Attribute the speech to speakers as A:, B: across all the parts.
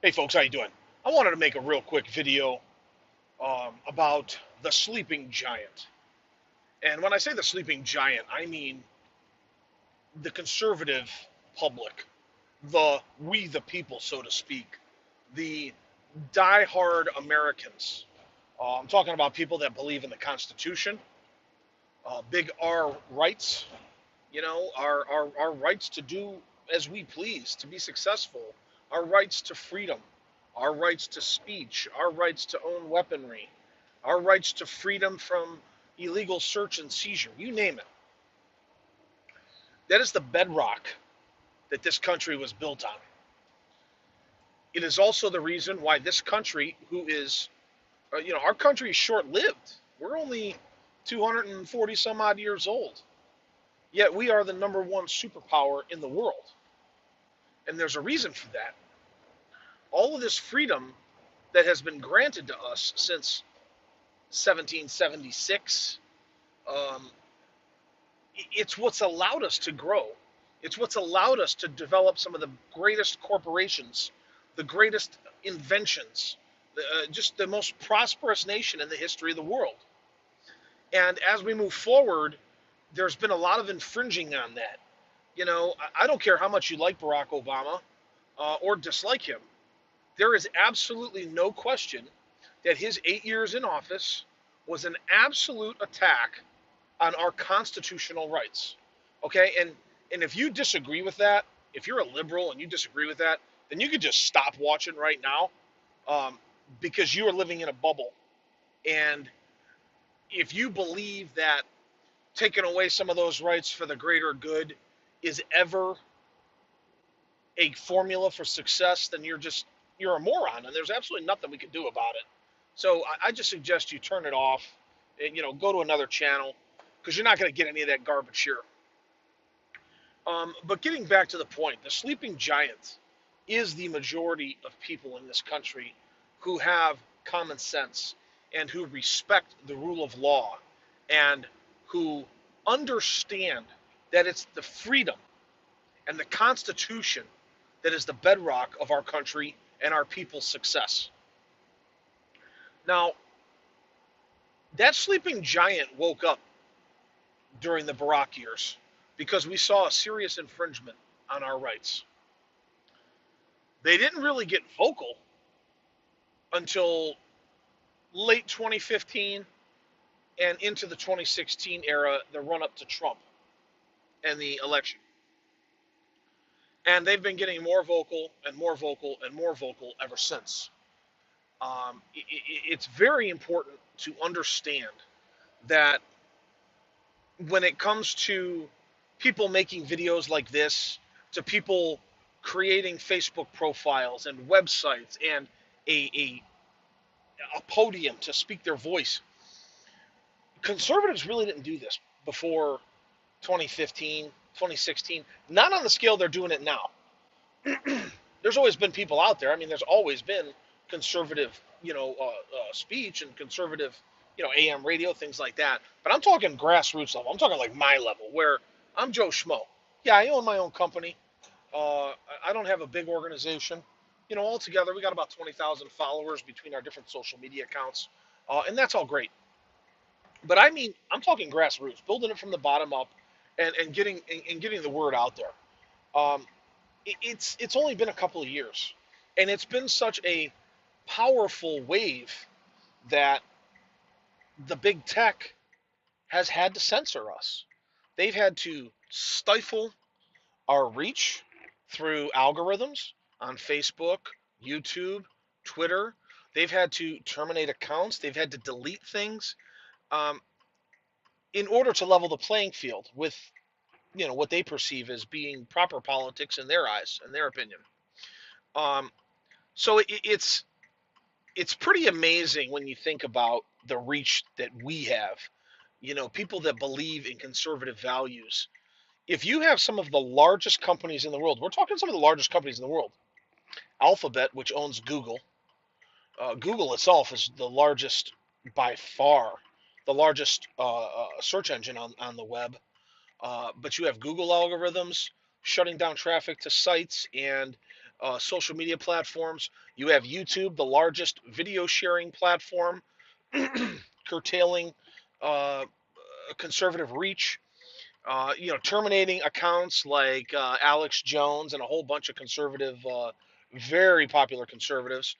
A: Hey folks, how you doing? I wanted to make a real quick video about the sleeping giant. And when I say the sleeping giant, I mean the conservative public, the we the people, so to speak, the diehard Americans. I'm talking about people that believe in the Constitution, big R rights, our rights to do as we please, to be successful, our rights to freedom, our rights to speech, our rights to own weaponry, our rights to freedom from illegal search and seizure, you name it. That is the bedrock that this country was built on. It is also the reason why this country, who is, our country is short lived. We're only 240 some odd years old. Yet we are the number one superpower in the world. And there's a reason for that. All of this freedom that has been granted to us since 1776, it's what's allowed us to grow. It's what's allowed us to develop some of the greatest corporations, the greatest inventions, just the most prosperous nation in the history of the world. And as we move forward, there's been a lot of infringing on that. I don't care how much you like Barack Obama or dislike him. There is absolutely no question that his 8 years in office was an absolute attack on our constitutional rights. Okay, and if you disagree with that, if you're a liberal and you disagree with that, then you could just stop watching right now, because you are living in a bubble. And if you believe that taking away some of those rights for the greater good is ever a formula for success, then you're a moron, and there's absolutely nothing we can do about it. So I just suggest you turn it off and go to another channel, because you're not going to get any of that garbage here. But getting back to the point, the sleeping giant is the majority of people in this country who have common sense and who respect the rule of law and who understand that it's the freedom and the Constitution that is the bedrock of our country and our people's success. Now, that sleeping giant woke up during the Barack years because we saw a serious infringement on our rights. They didn't really get vocal until late 2015 and into the 2016 era, the run-up to Trump and the election. And they've been getting more vocal and more vocal and more vocal ever since. It's very important to understand that when it comes to people making videos like this, to people creating Facebook profiles and websites and a podium to speak their voice, conservatives really didn't do this before 2015, 2016, not on the scale they're doing it now. There's always been people out there. I mean, there's always been conservative, speech and conservative, AM radio, things like that. But I'm talking grassroots level. I'm talking like my level, where I'm Joe Schmo. Yeah, I own my own company. I don't have a big organization. Altogether, we got about 20,000 followers between our different social media accounts, and that's all great. But I mean, I'm talking grassroots, building it from the bottom up, and getting the word out there. It's only been a couple of years, and it's been such a powerful wave that the big tech has had to censor us. They've had to stifle our reach through algorithms on Facebook, YouTube, Twitter. They've had to terminate accounts. They've had to delete things in order to level the playing field with what they perceive as being proper politics in their eyes, in their opinion. So it's pretty amazing when you think about the reach that we have. People that believe in conservative values. If you have some of the largest companies in the world, we're talking some of the largest companies in the world. Alphabet, which owns Google. Google itself is the largest, by far, the largest search engine on the web. But you have Google algorithms shutting down traffic to sites and social media platforms. You have YouTube, the largest video sharing platform, curtailing uh, conservative reach. Terminating accounts like Alex Jones and a whole bunch of conservative, very popular conservatives.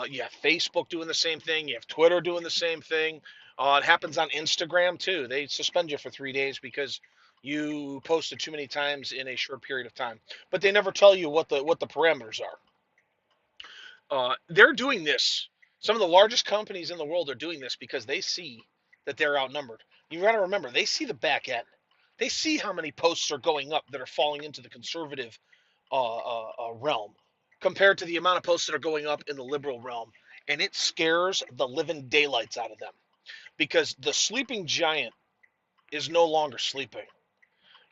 A: You have Facebook doing the same thing. You have Twitter doing the same thing. It happens on Instagram too. They suspend you for 3 days because you posted too many times in a short period of time. But they never tell you what the parameters are. They're doing this. Some of the largest companies in the world are doing this because they see that they're outnumbered. You got to remember, they see the back end. They see how many posts are going up that are falling into the conservative realm compared to the amount of posts that are going up in the liberal realm. And it scares the living daylights out of them because the sleeping giant is no longer sleeping.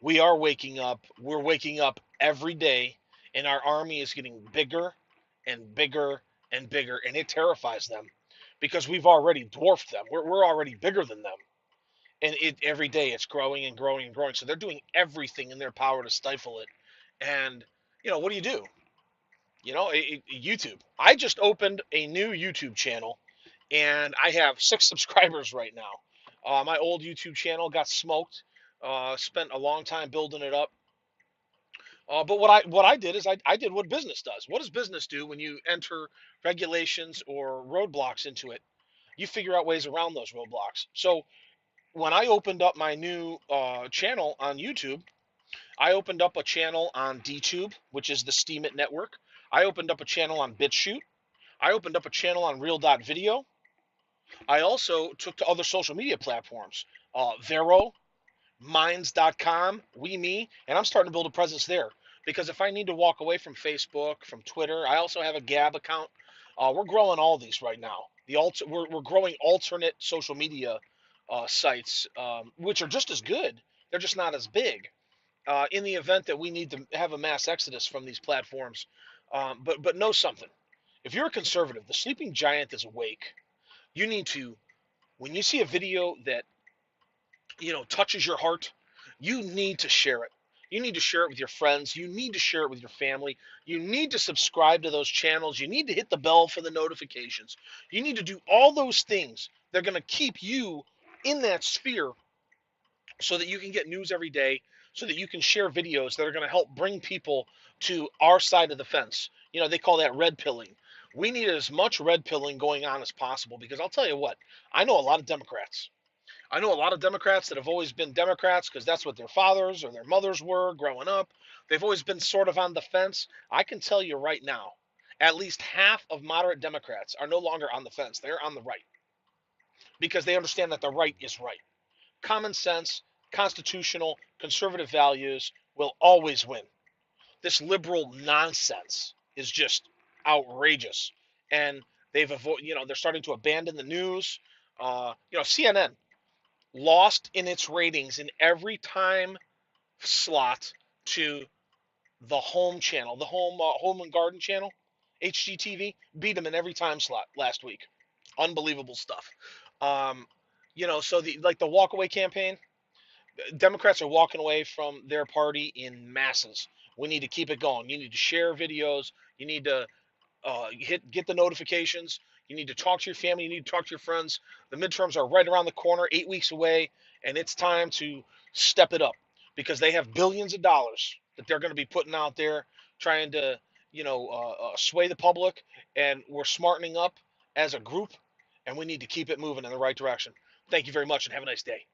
A: We are waking up. We're waking up every day, and our army is getting bigger and bigger and bigger, and it terrifies them because we've already dwarfed them. We're already bigger than them, and every day it's growing and growing and growing. So they're doing everything in their power to stifle it. And what do you do? YouTube. I just opened a new YouTube channel, and I have 6 subscribers right now. My old YouTube channel got smoked. Spent a long time building it up. But what I did is I did what business does. What does business do when you enter regulations or roadblocks into it? You figure out ways around those roadblocks. So when I opened up my new channel on YouTube, I opened up a channel on Dtube, which is the Steam It network. I opened up a channel on Bitchute. I opened up a channel on real.video. I also took to other social media platforms, Vero, minds.com, me, and I'm starting to build a presence there. Because if I need to walk away from Facebook, from Twitter, I also have a Gab account. We're growing all these right now. We're growing alternate social media sites, which are just as good. They're just not as big. In the event that we need to have a mass exodus from these platforms, but know something. If you're a conservative, the sleeping giant is awake. You need to, when you see a video that touches your heart, you need to share it. You need to share it with your friends. You need to share it with your family. You need to subscribe to those channels. You need to hit the bell for the notifications. You need to do all those things. They're going to keep you in that sphere so that you can get news every day, so that you can share videos that are going to help bring people to our side of the fence. They call that red pilling. We need as much red pilling going on as possible because I'll tell you what, I know a lot of Democrats. I know a lot of Democrats that have always been Democrats because that's what their fathers or their mothers were growing up. They've always been sort of on the fence. I can tell you right now, at least half of moderate Democrats are no longer on the fence. They're on the right because they understand that the right is right. Common sense, constitutional, conservative values will always win. This liberal nonsense is just outrageous. And they're starting to abandon the news. CNN lost in its ratings in every time slot to the home channel, the home and garden channel, HGTV, beat them in every time slot last week. Unbelievable stuff. Um, so the walkaway campaign, Democrats are walking away from their party in masses. We need to keep it going. You need to share videos. You need to get the notifications. You need to talk to your family. You need to talk to your friends. The midterms are right around the corner, 8 weeks away, and it's time to step it up because they have billions of dollars that they're going to be putting out there trying to, sway the public. And we're smartening up as a group, and we need to keep it moving in the right direction. Thank you very much, and have a nice day.